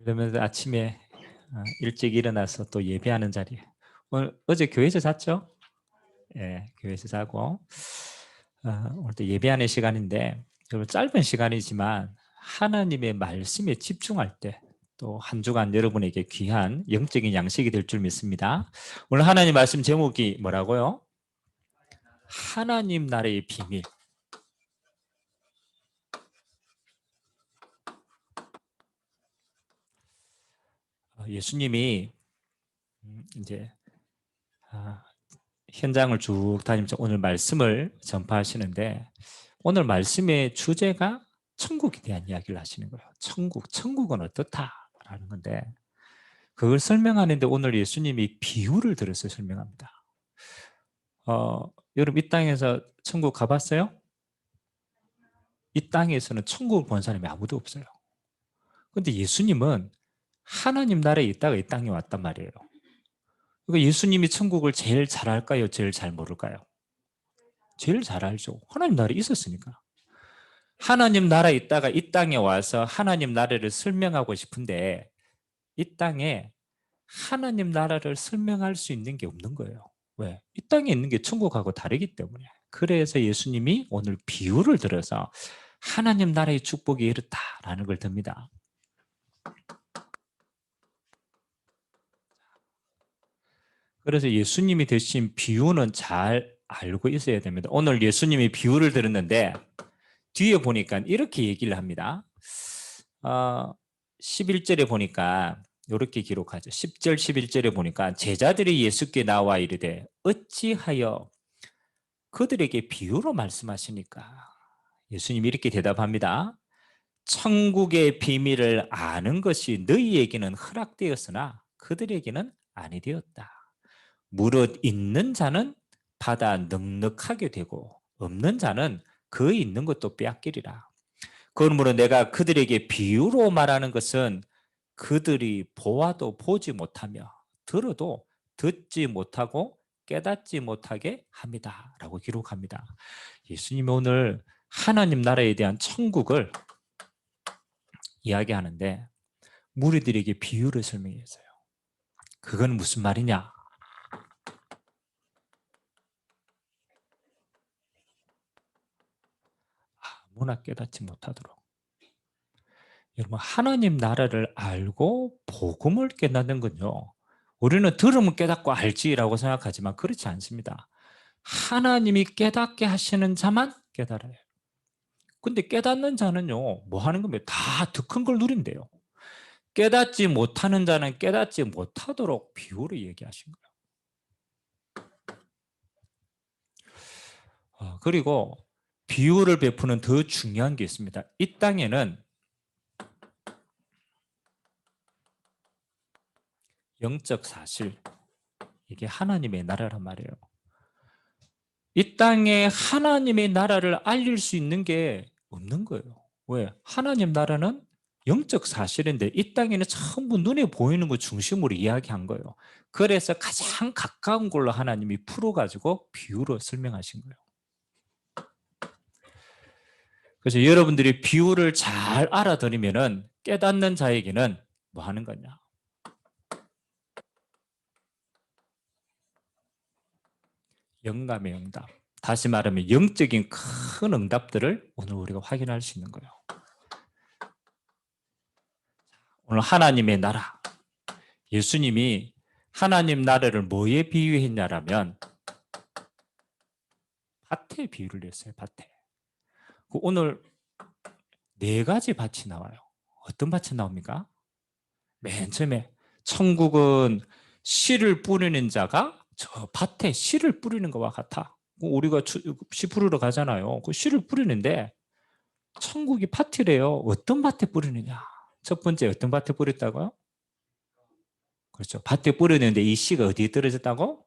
그러면서 아침에 일찍 일어나서 또 예배하는 자리에 어제 교회에서 잤죠? 예, 교회에서 자고 오늘 또 예배하는 시간인데 여러분 짧은 시간이지만 하나님의 말씀에 집중할 때 또 한 주간 여러분에게 귀한 영적인 양식이 될 줄 믿습니다. 오늘 하나님 말씀 제목이 뭐라고요? 하나님 나라의 비밀. 예수님이 이제 현장을 쭉 다니면서 오늘 말씀을 전파하시는데 오늘 말씀의 주제가 천국에 대한 이야기를 하시는 거예요. 천국은 어떻다라는 건데 그걸 설명하는데 오늘 예수님이 비유를 들어서 설명합니다. 여러분 이 땅에서 천국 가봤어요? 이 땅에서는 천국을 본 사람이 아무도 없어요. 근데 예수님은 하나님 나라에 있다가 이 땅에 왔단 말이에요. 그러니까 예수님이 천국을 제일 잘 알까요? 제일 잘 모를까요? 제일 잘 알죠. 하나님 나라에 있었으니까. 하나님 나라에 있다가 이 땅에 와서 하나님 나라를 설명하고 싶은데 이 땅에 하나님 나라를 설명할 수 있는 게 없는 거예요. 왜? 이 땅에 있는 게 천국하고 다르기 때문에. 그래서 예수님이 오늘 비유를 들어서 하나님 나라의 축복이 이렇다라는 걸 듭니다. 그래서 예수님이 드신 비유는 잘 알고 있어야 됩니다. 오늘 예수님이 비유를 들었는데 뒤에 보니까 이렇게 얘기를 합니다. 11절에 보니까 이렇게 기록하죠. 10절 11절에 보니까 제자들이 예수께 나와 이르되 어찌하여 그들에게 비유로 말씀하시니까 예수님이 이렇게 대답합니다. 천국의 비밀을 아는 것이 너희에게는 허락되었으나 그들에게는 아니 되었다. 무릇 있는 자는 받아 넉넉하게 되고 없는 자는 그 있는 것도 빼앗기리라. 그러므로 내가 그들에게 비유로 말하는 것은 그들이 보아도 보지 못하며 들어도 듣지 못하고 깨닫지 못하게 합니다. 라고 기록합니다. 예수님이 오늘 하나님 나라에 대한 천국을 이야기하는데 무리들에게 비유를 설명했어요. 그건 무슨 말이냐? 아무나 깨닫지 못하도록. 여러분 하나님 나라를 알고 복음을 깨닫는 건요. 우리는 들으면 깨닫고 알지라고 생각하지만 그렇지 않습니다. 하나님이 깨닫게 하시는 자만 깨달아요. 근데 깨닫는 자는요. 뭐 하는 겁니까? 다 더 큰 걸 누린대요. 깨닫지 못하는 자는 깨닫지 못하도록 비유로 얘기하신 거예요. 그리고 비유를 베푸는 더 중요한 게 있습니다. 이 땅에는 영적 사실, 이게 하나님의 나라란 말이에요. 이 땅에 하나님의 나라를 알릴 수 있는 게 없는 거예요. 왜? 하나님 나라는 영적 사실인데 이 땅에는 전부 눈에 보이는 것 중심으로 이야기한 거예요. 그래서 가장 가까운 걸로 하나님이 풀어가지고 비유로 설명하신 거예요. 그래서 여러분들이 비유를 잘 알아들으면 깨닫는 자에게는 뭐 하는 거냐? 영감의 응답. 다시 말하면 영적인 큰 응답들을 오늘 우리가 확인할 수 있는 거예요. 오늘 하나님의 나라. 예수님이 하나님 나라를 뭐에 비유했냐라면 밭에 비유를 했어요. 밭에. 오늘 네 가지 밭이 나와요. 어떤 밭이 나옵니까? 맨 처음에 천국은 씨를 뿌리는 자가 저 밭에 씨를 뿌리는 것과 같아. 우리가 씨 뿌리러 가잖아요. 그 씨를 뿌리는데 천국이 밭이래요. 어떤 밭에 뿌리느냐? 첫 번째 어떤 밭에 뿌렸다고요? 그렇죠. 밭에 뿌렸는데 이 씨가 어디에 떨어졌다고?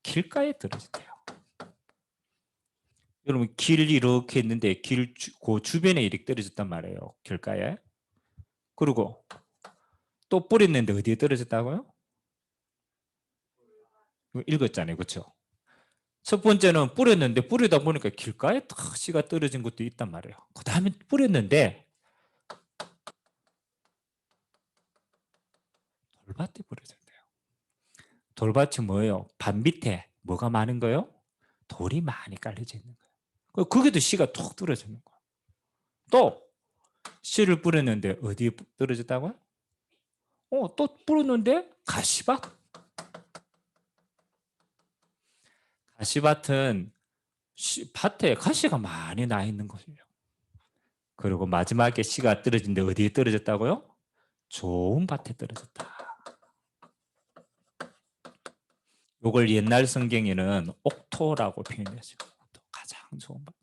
길가에 떨어졌대요. 여러분 길 이렇게 있는데 그 주변에 이렇게 떨어졌단 말이에요. 길가에. 그리고 또 뿌렸는데 어디에 떨어졌다고요? 읽었잖아요. 그렇죠? 첫 번째는 뿌렸는데 뿌리다 보니까 길가에 탁 씨가 떨어진 것도 있단 말이에요. 그 다음에 뿌렸는데 돌밭에 부러졌대요. 돌밭이 뭐예요? 밭 밑에 뭐가 많은 거예요? 돌이 많이 깔려져 있는 거예요. 거기도 씨가 툭 떨어지는 거예요. 또 씨를 뿌렸는데 어디에 떨어졌다고요? 또 뿌렸는데 가시밭. 가시밭은 밭에 가시가 많이 나 있는 것이죠. 그리고 마지막에 씨가 떨어진데 어디에 떨어졌다고요? 좋은 밭에 떨어졌다. 이걸 옛날 성경에는 옥토라고 표현했어요. 가장 좋은 밭.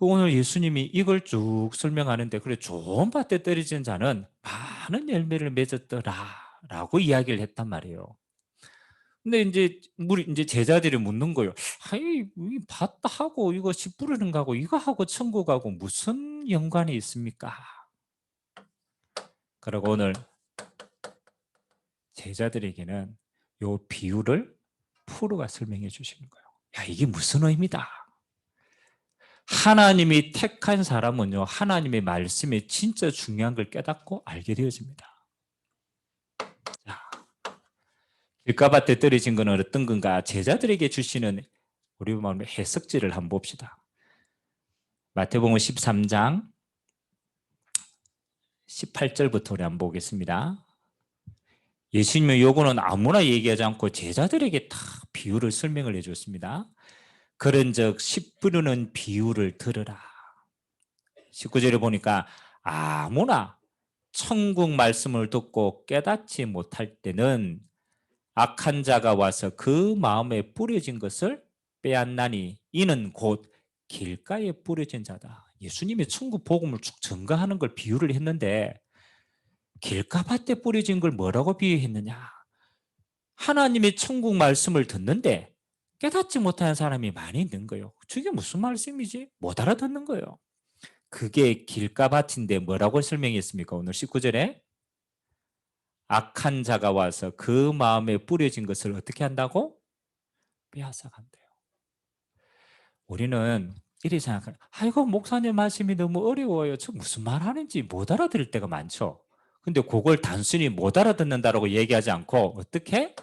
오늘 예수님이 이걸 쭉 설명하는데, 그래, 좋은 밭에 떨어진 자는 많은 열매를 맺었더라라고 이야기를 했단 말이에요. 근데 이제 제자들이 묻는 거예요. 아이, 이 밭하고 이거 씨 뿌리는 거하고 이거하고 천국하고 무슨 연관이 있습니까? 그리고 오늘 제자들에게는 요 비유를 프로가 설명해 주시는 거예요. 야, 이게 무슨 의미다? 하나님이 택한 사람은요, 하나님의 말씀이 진짜 중요한 걸 깨닫고 알게 되어집니다. 자, 길가밭에 떨어진 것은 어떤 건가? 제자들에게 주시는 우리 마음의 해석지를 한번 봅시다. 마태복음 13장 18절부터 우리 한번 보겠습니다. 예수님은 요거는 아무나 얘기하지 않고 제자들에게 다 비유를 설명을 해줬습니다. 그런즉 씨 뿌리는 비유를 들으라. 19절에 보니까 아무나 천국 말씀을 듣고 깨닫지 못할 때는 악한 자가 와서 그 마음에 뿌려진 것을 빼앗나니 이는 곧 길가에 뿌려진 자다. 예수님이 천국 복음을 쭉 증거하는 걸 비유를 했는데, 길가밭에 뿌려진 걸 뭐라고 비유했느냐? 하나님의 천국 말씀을 듣는데 깨닫지 못하는 사람이 많이 있는 거예요. 저게 무슨 말씀이지? 못 알아듣는 거예요. 그게 길가밭인데 뭐라고 설명했습니까? 오늘 19절에 악한 자가 와서 그 마음에 뿌려진 것을 어떻게 한다고? 빼앗아 간대요. 우리는 이렇게 생각해요. 아이고, 목사님 말씀이 너무 어려워요. 저 무슨 말 하는지 못 알아들을 때가 많죠. 근데 그걸 단순히 못 알아듣는다고 얘기하지 않고 어떻게?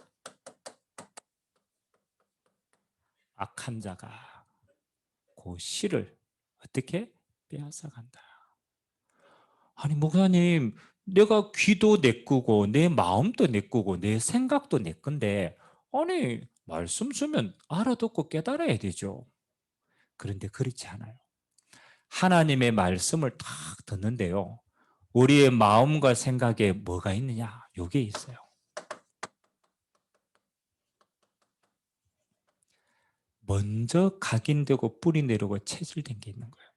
악한 자가 그 씨를 어떻게? 빼앗아 간다. 아니, 목사님, 내가 귀도 내 꾸고 내 마음도 내 꾸고 내 생각도 내 건데, 아니, 말씀 주면 알아듣고 깨달아야 되죠. 그런데 그렇지 않아요. 하나님의 말씀을 딱 듣는데요, 우리의 마음과 생각에 뭐가 있느냐? 요게 있어요. 먼저 각인되고 뿌리 내리고 체질된 게 있는 거예요.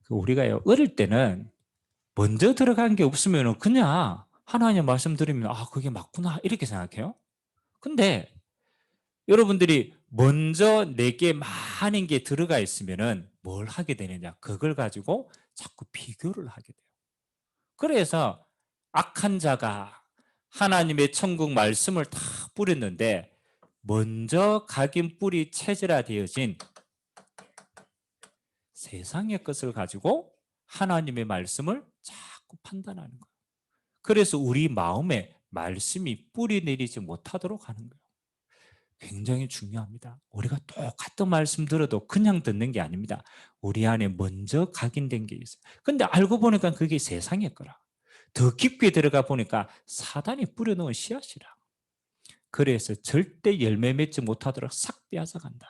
우리가요, 어릴 때는 먼저 들어간 게 없으면 그냥 하나님 말씀 들으면 그게 맞구나 이렇게 생각해요. 근데 여러분들이 먼저 내게 많은 게 들어가 있으면은 뭘 하게 되느냐? 그걸 가지고 자꾸 비교를 하게 돼요. 그래서 악한 자가 하나님의 천국 말씀을 다 뿌렸는데 먼저 각인 뿌리 체질화되어진 세상의 것을 가지고 하나님의 말씀을 자꾸 판단하는 거예요. 그래서 우리 마음에 말씀이 뿌리 내리지 못하도록 하는 거예요. 굉장히 중요합니다. 우리가 똑같은 말씀 들어도 그냥 듣는 게 아닙니다. 우리 안에 먼저 각인된 게 있어요. 근데 알고 보니까 그게 세상의 거라. 더 깊게 들어가 보니까 사단이 뿌려놓은 씨앗이라. 그래서 절대 열매 맺지 못하도록 싹 빼앗아 간다.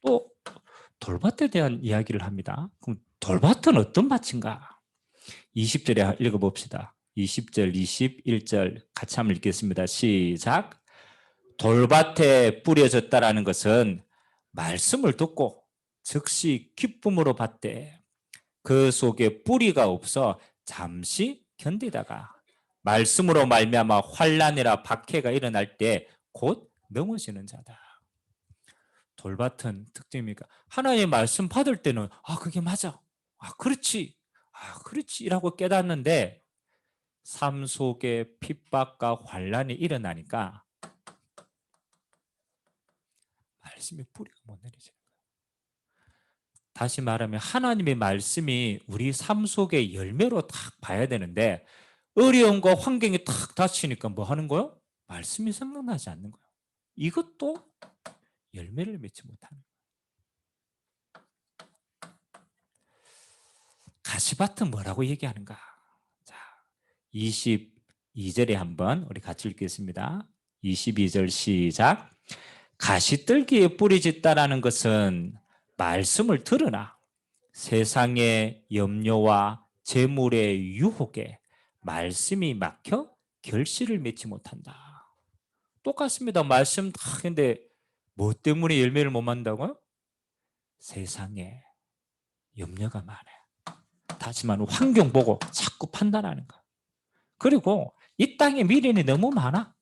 또 돌밭에 대한 이야기를 합니다. 그럼 돌밭은 어떤 밭인가? 20절에 읽어봅시다. 20절, 21절 같이 한번 읽겠습니다. 시작. 돌밭에 뿌려졌다라는 것은 말씀을 듣고 즉시 기쁨으로 받되 그 속에 뿌리가 없어 잠시 견디다가 말씀으로 말미암아 환난이라 박해가 일어날 때 곧 넘어지는 자다. 돌밭은 특징입니까? 하나님의 말씀 받을 때는 그게 맞아, 그렇지, 그렇지라고 깨닫는데 삶 속에 핍박과 환난이 일어나니까 말씀의 뿌리가 못 내리지는 거예요. 다시 말하면 하나님의 말씀이 우리 삶 속의 열매로 딱 봐야 되는데 어려움과 환경이 탁 닥치니까 뭐 하는 거요? 말씀이 생각나지 않는 거예요. 이것도 열매를 맺지 못하는 거예요. 가시밭은 뭐라고 얘기하는가? 자, 22절에 한번 우리 같이 읽겠습니다. 22절 시작. 가시떨기에 뿌리 짓다라는 것은 말씀을 들으나 세상의 염려와 재물의 유혹에 말씀이 막혀 결실을 맺지 못한다. 똑같습니다. 말씀 다 근데 뭐 때문에 열매를 못 맺는다고요? 세상에 염려가 많아요. 다시 말하면 환경 보고 자꾸 판단하는 거. 그리고 이 땅에 미련이 너무 많아.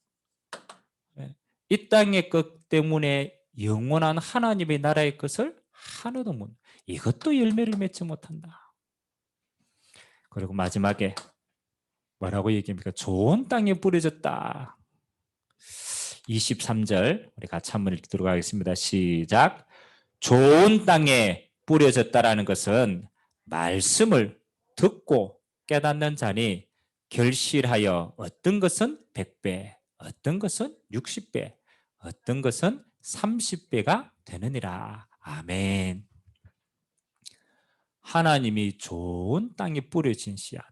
이 땅의 것 때문에 영원한 하나님의 나라의 것을 하나도 못. 이것도 열매를 맺지 못한다. 그리고 마지막에 뭐라고 얘기합니까? 좋은 땅에 뿌려졌다. 23절 우리 같이 한번 읽도록 하겠습니다. 시작. 좋은 땅에 뿌려졌다라는 것은 말씀을 듣고 깨닫는 자니 결실하여 어떤 것은 100배, 어떤 것은 60배, 어떤 것은 30배가 되느니라. 아멘. 하나님이 좋은 땅에 뿌려진 씨앗.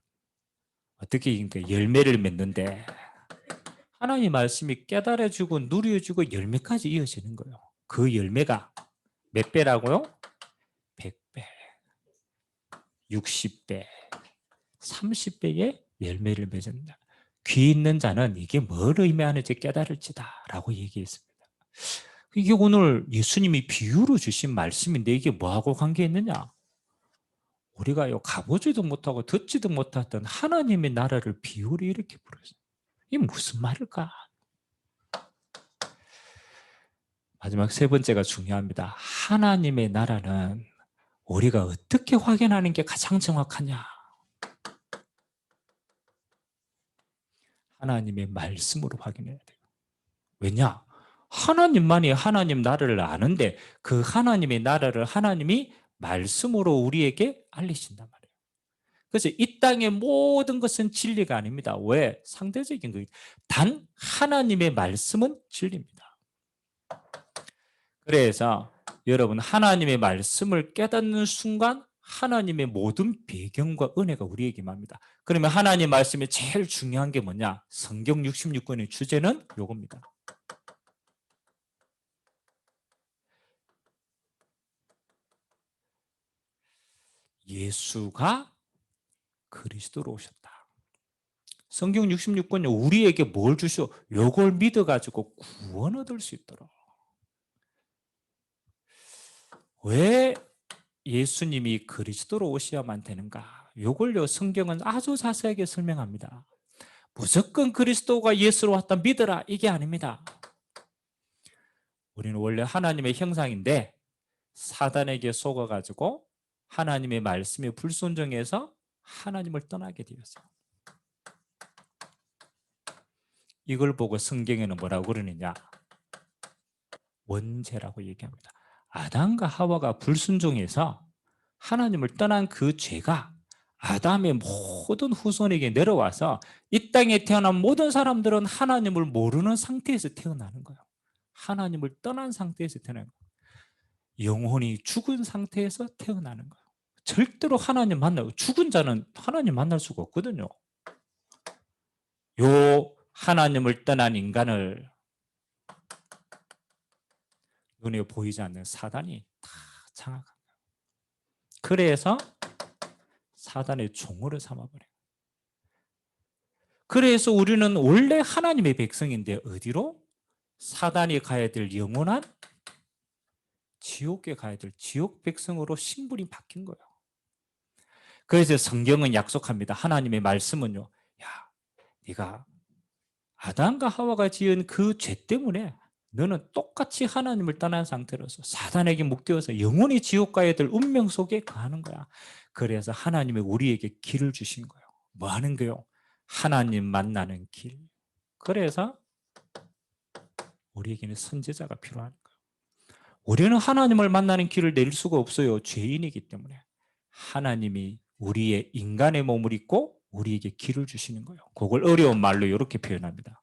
어떻게 열매를 맺는데 하나님 말씀이 깨달아주고 누려주고 열매까지 이어지는 거예요. 그 열매가 몇 배라고요? 100배, 60배, 30배의 열매를 맺는다. 귀 있는 자는 이게 뭘 의미하는지 깨달을지다 라고 얘기했습니다. 이게 오늘 예수님이 비유로 주신 말씀인데 이게 뭐하고 관계 있느냐? 우리가요 가보지도 못하고 듣지도 못했던 하나님의 나라를 비유로 이렇게 부르셨어요. 이게 무슨 말일까? 마지막 세 번째가 중요합니다. 하나님의 나라는 우리가 어떻게 확인하는 게 가장 정확하냐? 하나님의 말씀으로 확인해야 돼요. 왜냐? 하나님만이 하나님 나라를 아는데 그 하나님의 나라를 하나님이 말씀으로 우리에게 알리신단 말이에요. 그래서 이 땅의 모든 것은 진리가 아닙니다. 왜? 상대적인 거예요. 단 하나님의 말씀은 진리입니다. 그래서 여러분 하나님의 말씀을 깨닫는 순간 하나님의 모든 배경과 은혜가 우리에게 맙니다. 그러면 하나님 말씀이 제일 중요한 게 뭐냐? 성경 66권의 주제는 요겁니다. 예수가 그리스도로 오셨다. 성경 66권에 우리에게 뭘 주셔? 요걸 믿어가지고 구원 얻을 수 있도록. 왜 예수님이 그리스도로 오셔야만 되는가? 요걸요 성경은 아주 자세하게 설명합니다. 무조건 그리스도가 예수로 왔다 믿어라 이게 아닙니다. 우리는 원래 하나님의 형상인데 사단에게 속아가지고 하나님의 말씀에 불순종해서 하나님을 떠나게 되었어요. 이걸 보고 성경에는 뭐라고 그러느냐? 원죄라고 얘기합니다. 아담과 하와가 불순종해서 하나님을 떠난 그 죄가 아담의 모든 후손에게 내려와서 이 땅에 태어난 모든 사람들은 하나님을 모르는 상태에서 태어나는 거예요. 하나님을 떠난 상태에서 태어나는 거예요. 영혼이 죽은 상태에서 태어나는 거예요. 절대로 하나님 만나고 죽은 자는 하나님 만날 수가 없거든요. 요 하나님을 떠난 인간을 눈에 보이지 않는 사단이 다 장악한 거예요. 그래서 사단의 종으로 삼아버려요. 그래서 우리는 원래 하나님의 백성인데 어디로? 사단이 가야 될 영원한 지옥에 가야 될 지옥 백성으로 신분이 바뀐 거예요. 그래서 성경은 약속합니다. 하나님의 말씀은요. 야, 네가 아담과 하와가 지은 그 죄 때문에 너는 똑같이 하나님을 떠난 상태로서 사단에게 묶여서 영원히 지옥 가야 될 운명 속에 가는 거야. 그래서 하나님이 우리에게 길을 주신 거예요. 뭐 하는 거요? 하나님 만나는 길. 그래서 우리에게는 선지자가 필요한 거예요. 우리는 하나님을 만나는 길을 낼 수가 없어요. 죄인이기 때문에. 하나님이 우리의 인간의 몸을 입고 우리에게 길을 주시는 거예요. 그걸 어려운 말로 이렇게 표현합니다.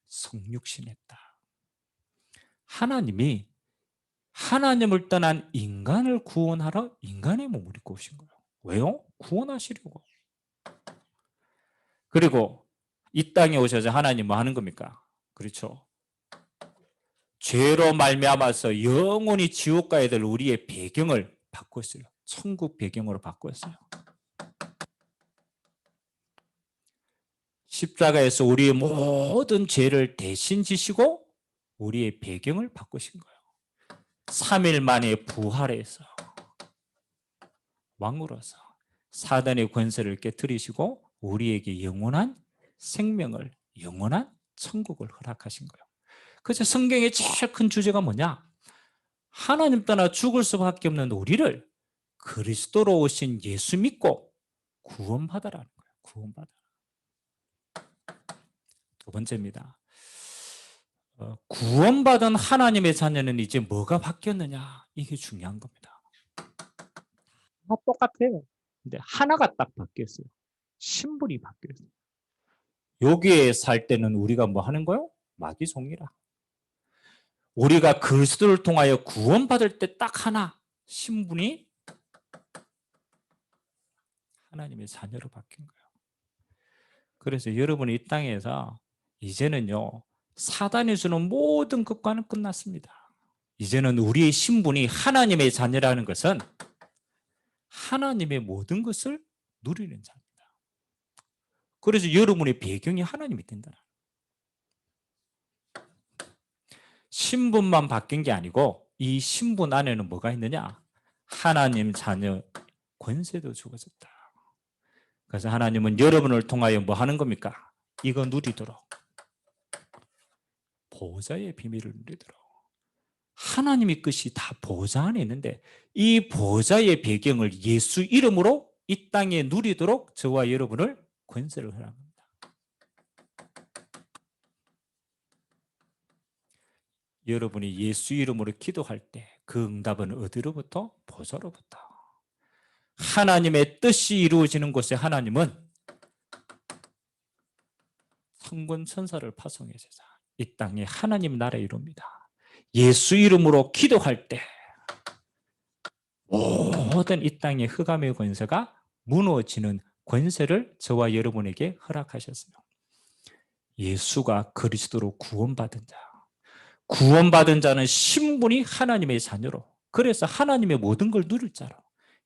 성육신했다. 하나님이 하나님을 떠난 인간을 구원하러 인간의 몸을 입고 오신 거예요. 왜요? 구원하시려고. 그리고 이 땅에 오셔서 하나님 뭐 하는 겁니까? 그렇죠. 죄로 말미암아서 영원히 지옥 가야 될 우리의 배경을 바꿨어요. 천국 배경으로 바꿨어요. 십자가에서 우리의 모든 죄를 대신 지시고 우리의 배경을 바꾸신 거예요. 3일 만에 부활해서 왕으로서 사단의 권세를 깨뜨리시고 우리에게 영원한 생명을, 영원한 천국을 허락하신 거예요. 그래서 성경의 제일 큰 주제가 뭐냐? 하나님 떠나 죽을 수밖에 없는 우리를 그리스도로 오신 예수 믿고 구원받아라는 거예요. 구원받아. 두 번째입니다. 구원받은 하나님의 자녀는 이제 뭐가 바뀌었느냐? 이게 중요한 겁니다. 다 똑같아요. 근데 하나가 딱 바뀌었어요. 신분이 바뀌었어요. 여기에 살 때는 우리가 뭐 하는 거요? 마귀송이라. 우리가 그리스도를 통하여 구원받을 때 딱 하나, 신분이 하나님의 자녀로 바뀐 거예요. 그래서 여러분이 이 땅에서 이제는요, 사단이 주는 모든 것과는 끝났습니다. 이제는 우리의 신분이 하나님의 자녀라는 것은 하나님의 모든 것을 누리는 자입니다. 그래서 여러분의 배경이 하나님이 된다. 신분만 바뀐 게 아니고 이 신분 안에는 뭐가 있느냐? 하나님 자녀 권세도 주어졌다. 그래서 하나님은 여러분을 통하여 뭐 하는 겁니까? 이거 누리도록. 보좌의 비밀을 누리도록. 하나님의 것이 다 보좌 안에 있는데 이 보좌의 배경을 예수 이름으로 이 땅에 누리도록 저와 여러분을 권세를 허락합니다. 여러분이 예수 이름으로 기도할 때 그 응답은 어디로부터? 보좌로부터. 하나님의 뜻이 이루어지는 곳에 하나님은 천군 천사를 파송해서 이 땅에 하나님 나라를 이룹니다. 예수 이름으로 기도할 때 모든 이 땅의 흑암의 권세가 무너지는 권세를 저와 여러분에게 허락하셨어요. 예수가 그리스도로 구원받은 자. 구원받은 자는 신분이 하나님의 자녀로, 그래서 하나님의 모든 걸 누릴 자로,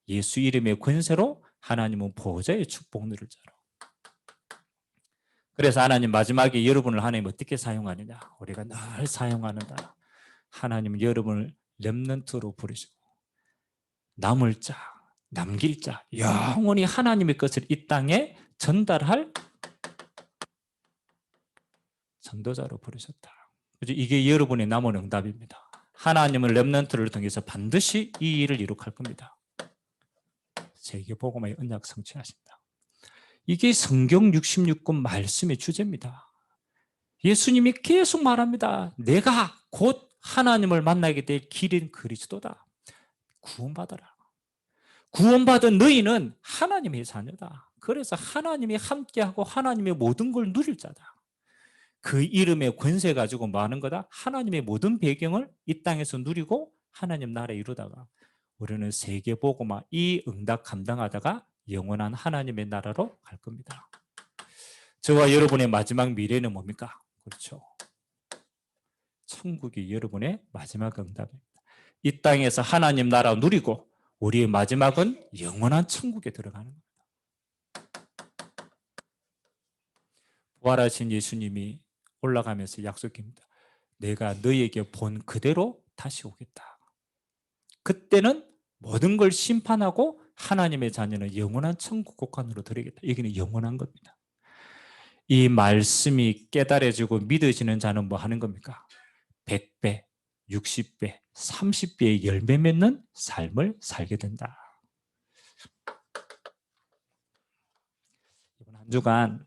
예수 이름의 권세로 하나님은 보좌의 축복 누릴 자로. 그래서 하나님 마지막에 여러분을 하나님 어떻게 사용하느냐? 우리가 늘 사용하는다. 하나님은 여러분을 렘넌트로 부르시고 남을 자, 남길 자, 영원히 하나님의 것을 이 땅에 전달할 전도자로 부르셨다. 이게 여러분의 남은 응답입니다. 하나님은 렘넌트를 통해서 반드시 이 일을 이룩할 겁니다. 세계복음의 언약 성취하신다. 이게 성경 66권 말씀의 주제입니다. 예수님이 계속 말합니다. 내가 곧 하나님을 만나게 될 길인 그리스도다. 구원받아라. 구원받은 너희는 하나님의 자녀다. 그래서 하나님이 함께하고 하나님의 모든 걸 누릴 자다. 그 이름의 권세 가지고 뭐 하는 거다? 하나님의 모든 배경을 이 땅에서 누리고 하나님 나라에 이루다가 우리는 세계복음화 이 응답 감당하다가 영원한 하나님의 나라로 갈 겁니다. 저와 여러분의 마지막 미래는 뭡니까? 그렇죠. 천국이 여러분의 마지막 응답입니다. 이 땅에서 하나님 나라 누리고 우리의 마지막은 영원한 천국에 들어가는 겁니다. 부활하신 예수님이 올라가면서 약속합니다. 내가 너희에게 본 그대로 다시 오겠다. 그때는 모든 걸 심판하고 하나님의 자녀는 영원한 천국 곳간으로 들어가겠다. 여기는 영원한 겁니다. 이 말씀이 깨달아지고 믿어지는 자는 뭐 하는 겁니까? 100배, 60배, 30배의 열매 맺는 삶을 살게 된다. 이번 한 주간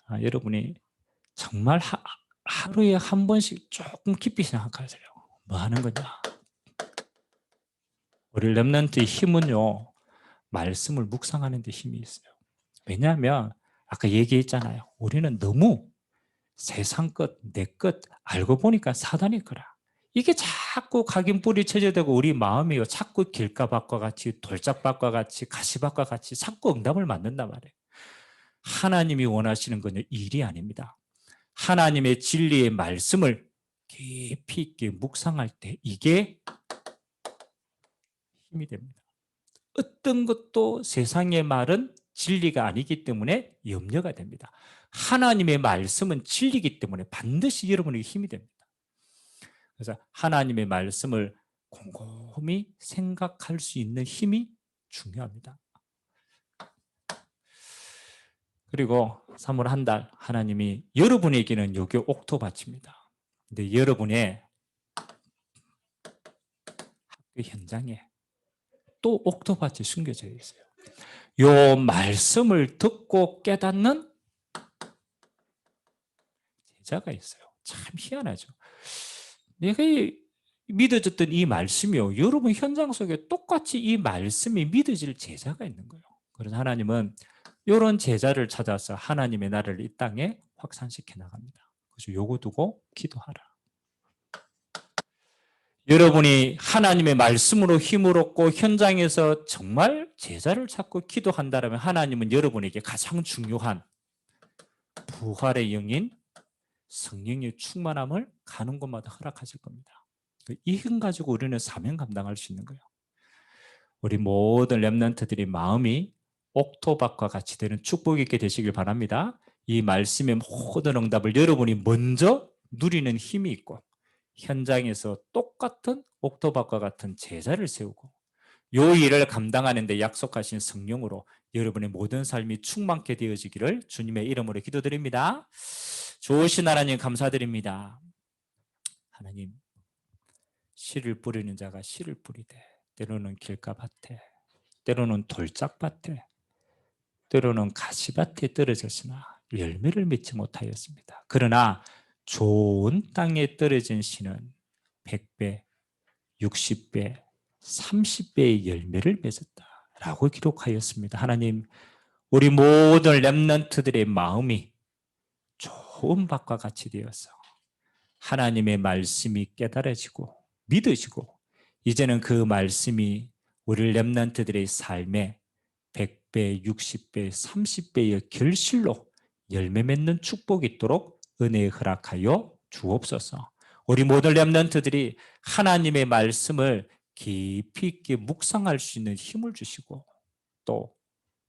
여러분이 정말 하루에 한 번씩 조금 깊이 생각하세요. 뭐 하는 거냐? 우리 렘넌트의 힘은요, 말씀을 묵상하는 데 힘이 있어요. 왜냐하면 아까 얘기했잖아요. 우리는 너무 세상 것, 내 것 알고 보니까 사단의 거라. 이게 자꾸 각인 뿌리 쳐져되고 우리 마음이요, 자꾸 길가밭과 같이 돌짝밭과 같이 가시밭과 같이 자꾸 응답을 만든단 말이에요. 하나님이 원하시는 건 일이 아닙니다. 하나님의 진리의 말씀을 깊이 있게 묵상할 때 이게 힘이 됩니다. 어떤 것도 세상의 말은 진리가 아니기 때문에 염려가 됩니다. 하나님의 말씀은 진리이기 때문에 반드시 여러분에게 힘이 됩니다. 그래서 하나님의 말씀을 곰곰이 생각할 수 있는 힘이 중요합니다. 그리고 3월 한 달 하나님이 여러분에게는 요게 옥토밭입니다. 근데 여러분의 학교 현장에 또 옥토밭이 숨겨져 있어요. 요 말씀을 듣고 깨닫는 제자가 있어요. 참 희한하죠. 내가 믿어졌던 이 말씀이요, 여러분 현장 속에 똑같이 이 말씀이 믿어질 제자가 있는 거예요. 그래서 하나님은 이런 제자를 찾아서 하나님의 나라를 이 땅에 확산시켜 나갑니다. 그래서 요거 두고 기도하라. 여러분이 하나님의 말씀으로 힘을 얻고 현장에서 정말 제자를 찾고 기도한다면 하나님은 여러분에게 가장 중요한 부활의 영인 성령의 충만함을 가는 곳마다 허락하실 겁니다. 이 힘 가지고 우리는 사명 감당할 수 있는 거예요. 우리 모든 렘넌트들이 마음이 옥토밭과 같이 되는 축복이 있게 되시길 바랍니다. 이 말씀의 모든 응답을 여러분이 먼저 누리는 힘이 있고 현장에서 똑같은 옥토밭과 같은 제자를 세우고 요 일을 감당하는 데 약속하신 성령으로 여러분의 모든 삶이 충만케 되어지기를 주님의 이름으로 기도드립니다. 좋으신 하나님 감사드립니다. 하나님, 씨를 뿌리는 자가 씨를 뿌리되 때로는 길가밭에, 때로는 돌짝밭에, 때로는 가시밭에 떨어졌으나 열매를 맺지 못하였습니다. 그러나 좋은 땅에 떨어진 씨는 100배, 60배, 30배의 열매를 맺었다라고 기록하였습니다. 하나님, 우리 모든 렘넌트들의 마음이 좋은 밭과 같이 되어서 하나님의 말씀이 깨달아지고 믿어지고 이제는 그 말씀이 우리 렘넌트들의 삶에 100배, 60배, 30배의 결실로 열매 맺는 축복이 있도록 은혜에 허락하여 주옵소서. 우리 모든 렘넌트들이 하나님의 말씀을 깊이 있게 묵상할 수 있는 힘을 주시고 또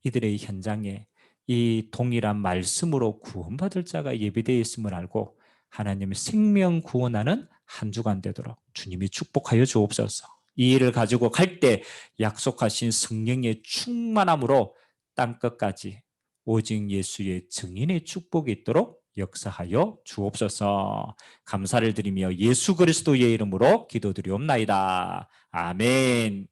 이들의 현장에 이 동일한 말씀으로 구원받을 자가 예비되어 있음을 알고 하나님의 생명 구원하는 한 주간 되도록 주님이 축복하여 주옵소서. 이 일을 가지고 갈 때 약속하신 성령의 충만함으로 땅끝까지 오직 예수의 증인의 축복이 있도록 역사하여 주옵소서. 감사를 드리며 예수 그리스도의 이름으로 기도드리옵나이다. 아멘.